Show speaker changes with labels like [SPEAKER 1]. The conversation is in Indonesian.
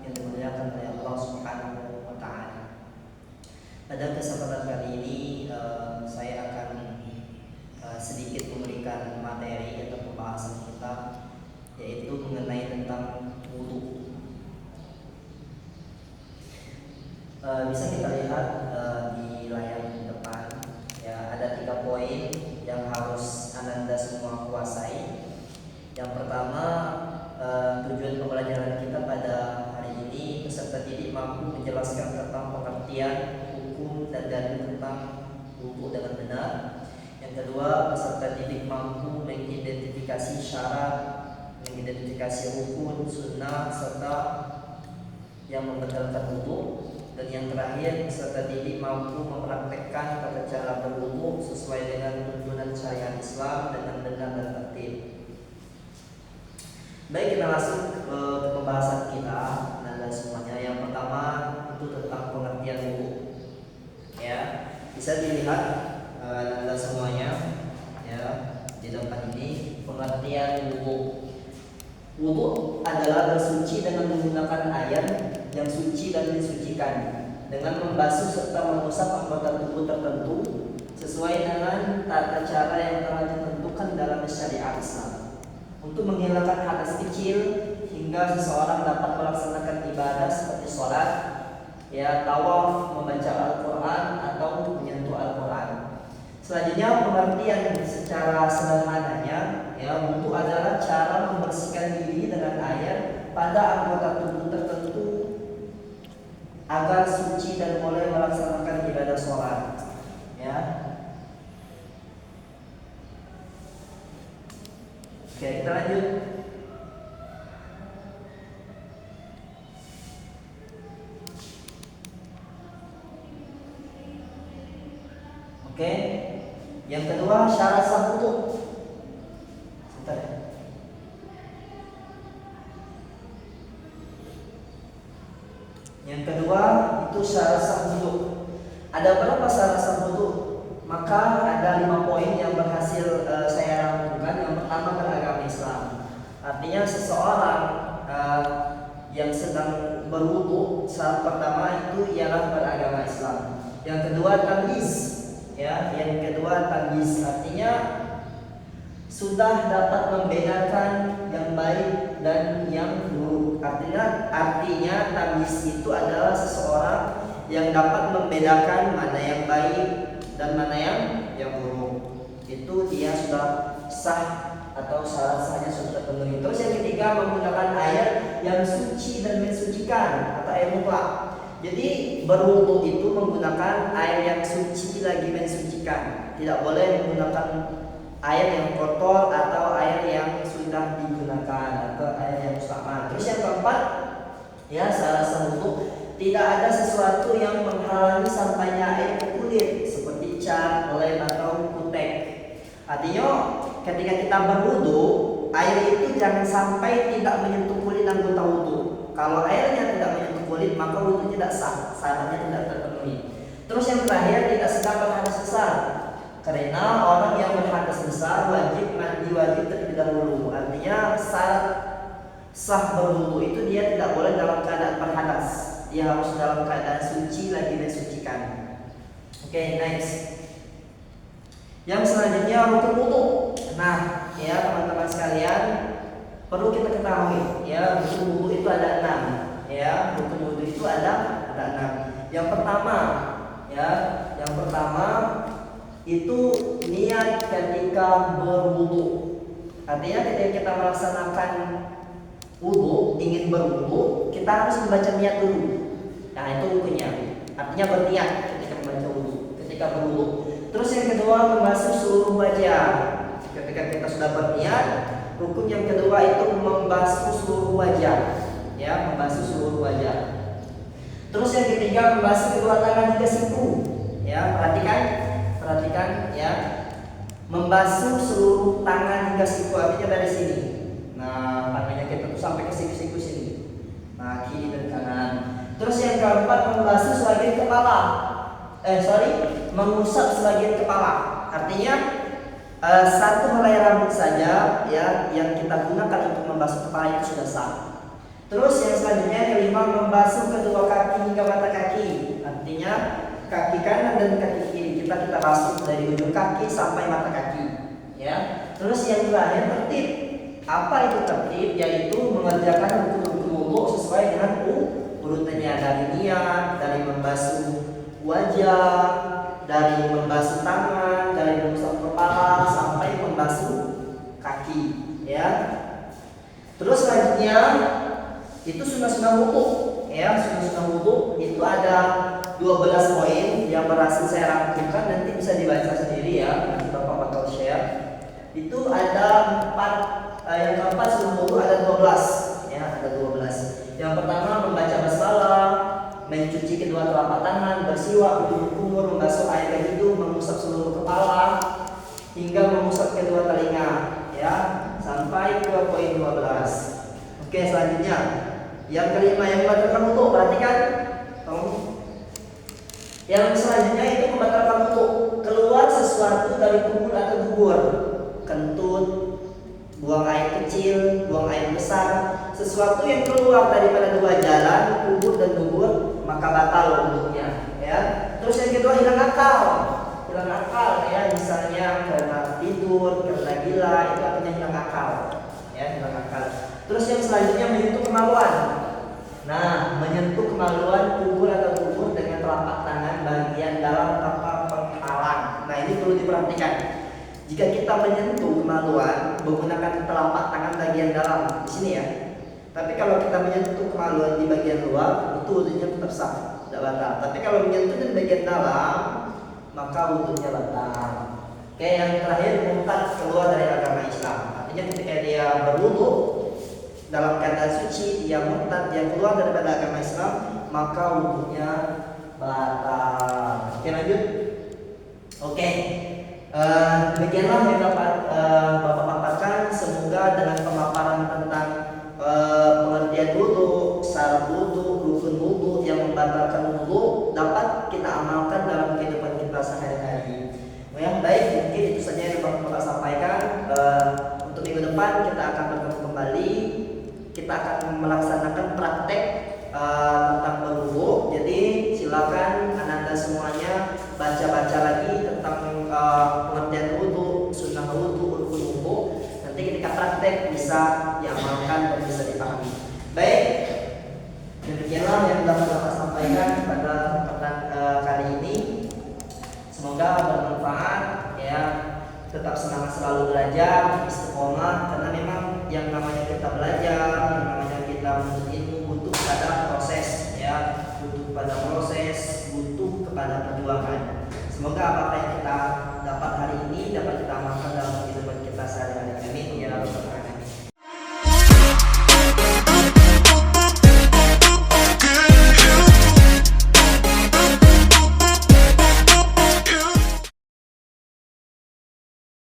[SPEAKER 1] yang dimuliakan oleh Allah Subhanahu wa taala. Pada kesempatan kali ini saya akan sedikit memberikan materi atau pembahasan kita, yaitu mengenai tentang wudu. Bisa kita lihat di layar depan, ya, ada 3 poin yang harus Ananda semua kuasai. Yang pertama, tujuan pembelajaran kita pada hari ini, peserta didik mampu menjelaskan tentang pengertian, hukum, dan dalil tentang wudu dengan benar. Yang kedua, peserta didik mampu mengidentifikasi syarat, mengidentifikasi rukun, sunnah, serta yang membatalkan wudu. Dan yang terakhir, peserta didik mampu mempraktekkan tata cara berwudu sesuai dengan tuntunan syariat Islam dengan benar dan tertib. Baik, kita masuk ke pembahasan kita, Nanda semuanya. Yang pertama itu tentang pengertian wudu. Ya, bisa dilihat Nanda semuanya, ya, di depan ini pengertian wudu. Wudu adalah bersuci dengan menggunakan air yang suci dan disucikan dengan membasuh serta mengusap anggota tubuh tertentu sesuai dengan tata cara yang telah ditentukan dalam syariat Islam untuk menghilangkan hadas kecil hingga seseorang dapat melaksanakan ibadah seperti sholat, ya, tawaf, membaca Al-Quran atau menyentuh Al-Quran. Selanjutnya, pengertian secara sederhananya, ya, wudu adalah cara membersihkan diri dengan air pada anggota tubuh tertentu agar suci dan boleh melaksanakan ibadah sholat, ya. Oke, kita lanjut. Oke, yang kedua syarat sah wudu. Sebentar ya. Yang kedua itu syarat sah wudu. Ada berapa syarat sah wudu? Maka ada 5 poin yang berhasil saya rangkumkan. Yang pertama, beragama Islam. Artinya seseorang yang sedang berwudu, syarat pertama itu ialah beragama Islam. Yang kedua, tamyiz. Ya, yang kedua tamyiz, artinya sudah dapat membedakan yang baik dan yang buruk. Artinya tamyiz itu adalah seseorang yang dapat membedakan mana yang baik dan mana yang buruk. Itu dia sudah sah atau syarat sahnya sudah terpenuhi. Terus yang ketiga, menggunakan air yang suci dan mensucikan atau air mutlak. Jadi berwudu itu menggunakan air yang suci lagi mensucikan. Tidak boleh menggunakan air yang kotor atau air yang sudah digunakan atau air yang musta'mal. Terus yang keempat, ya, syarat sah wudu, tidak ada sesuatu yang menghalangi sampainya air ke kulit seperti cat, lem atau kutek. Artinya ketika kita berwudu, air itu jangan sampai tidak menyentuh kulit anggota wudu. Kalau airnya tidak menyentuh kulit, maka wudu tidak sah, syaratnya tidak terpenuhi. Terus yang terakhir, tidak sedang berhadas besar. Karena orang yang berhadas besar wajib mandi wajib terlebih dahulu. Artinya syarat sah berwudu itu dia tidak boleh dalam keadaan berhadas. Dia harus dalam keadaan suci lagi mensucikan. Oke, next. Yang selanjutnya rukun wudu. Nah, ya teman-teman sekalian, perlu kita ketahui, ya, rukun wudu itu ada 6. Ya, rukun wudu itu ada 6. Yang pertama, ya, yang pertama itu niat ketika berwudu. Artinya ketika kita melaksanakan wudu, ingin berwudu, kita harus membaca niat dulu. Nah, itu rukunnya. Artinya berniat ketika membaca wudu, ketika berwudu. Terus yang kedua, membasuh seluruh wajah. Ketika kita sudah berniat, rukun yang kedua itu membasuh seluruh wajah, ya, membasuh seluruh wajah. Terus yang ketiga, membasuh kedua tangan hingga siku. Ya, perhatikan, ya, membasuh seluruh tangan hingga siku, artinya dari sini. Nah, tangannya kita tuh sampai ke siku-siku sini. Nah, kiri dan kanan. Terus yang keempat, membasuh sebagian kepala. Mengusap sebagian kepala. Artinya satu helai rambut saja, ya, yang kita gunakan untuk membasuh kepala itu sudah sah. Terus yang selanjutnya yang kelima, membasuh kedua kaki hingga mata kaki. Artinya kaki kanan dan kaki kiri kita basuh dari ujung kaki sampai mata kaki. Ya. Terus yang terakhir tertib. Apa itu tertib? Yaitu mengerjakan rukun wudu sesuai dengan urutannya, dari niat, dari membasuh wajah, dari membasuh tangan, dari mengusap kepala sampai membasuh kaki, ya. Terus selanjutnya itu sunnah-sunnah wudu, ya. Sunnah-sunnah wudu itu ada 12 poin yang berhasil saya rangkumkan, nanti bisa dibaca sendiri ya, nanti Bapak bakal share. Itu ada 4, yang keempat sunnah wudu ada 12, ya, ada 12. Yang pertama membaca basmalah, mencuci kedua telapak tangan, bersiwak, berkumur, membasuh air ke hidung, mengusap seluruh kepala hingga mengusap kedua telinga, ya, sampai ke poin 12. Oke, selanjutnya yang kelima yang membatalkan wudu, perhatikan. Yang selanjutnya itu membatalkan wudu, keluar sesuatu dari kubur atau gugur, kentut, buang air kecil, buang air besar, sesuatu yang keluar daripada dua jalan, kubur dan gugur, maka batal wudunya, ya. Terus yang kedua hilang akal, ya, misalnya karena tidur, karena gila, itu artinya hilang akal, ya, hilang akal. Terus yang selanjutnya menyentuh kemaluan. Nah, menyentuh kemaluan, kubur atau gugur dengan telapak tangan bagian dalam tanpa penghalang. Nah, ini perlu diperhatikan. Jika kita menyentuh kemaluan menggunakan telapak tangan bagian dalam di sini, ya. Tapi kalau kita menyentuh kemaluan di bagian luar, itu wudunya tetap sah, tidak batal. Tapi kalau menyentuh di bagian dalam, maka wudunya batal. Oke, yang terakhir murtad keluar dari agama Islam. Artinya ketika dia berwudu dalam keadaan suci, dia murtad, dia keluar daripada agama Islam, maka wudunya batal. Oke, lanjut. Oke. Demikianlah yang dapat Bapak paparkan. Semoga dengan pemaparan tentang pengertian wudu, syarat wudu, rukun wudu yang membatalkan wudu dapat kita amalkan dalam kehidupan kita sehari-hari. Yang baik, mungkin itu saja yang Bapak sampaikan. Untuk minggu depan kita akan bertemu kembali. Kita akan melaksanakan praktek tentang berwudu. Jadi silakan Anda semuanya baca-baca lagi tentang pengertian wudu, sunnah wudu, rukun wudu. Nanti ketika praktek bisa diamalkan dan bisa dipahami. Baik, demikianlah yang dapat Bapak sampaikan pada kesempatan kali ini. Semoga bermanfaat, ya. Tetap semangat selalu belajar, istiqomah, karena memang yang namanya kita belajar, yang namanya kita menuntut ilmu butuh pada proses, ya, butuh pada proses, butuh kepada perjuangan. Semoga apa yang kita dapat hari ini dapat kita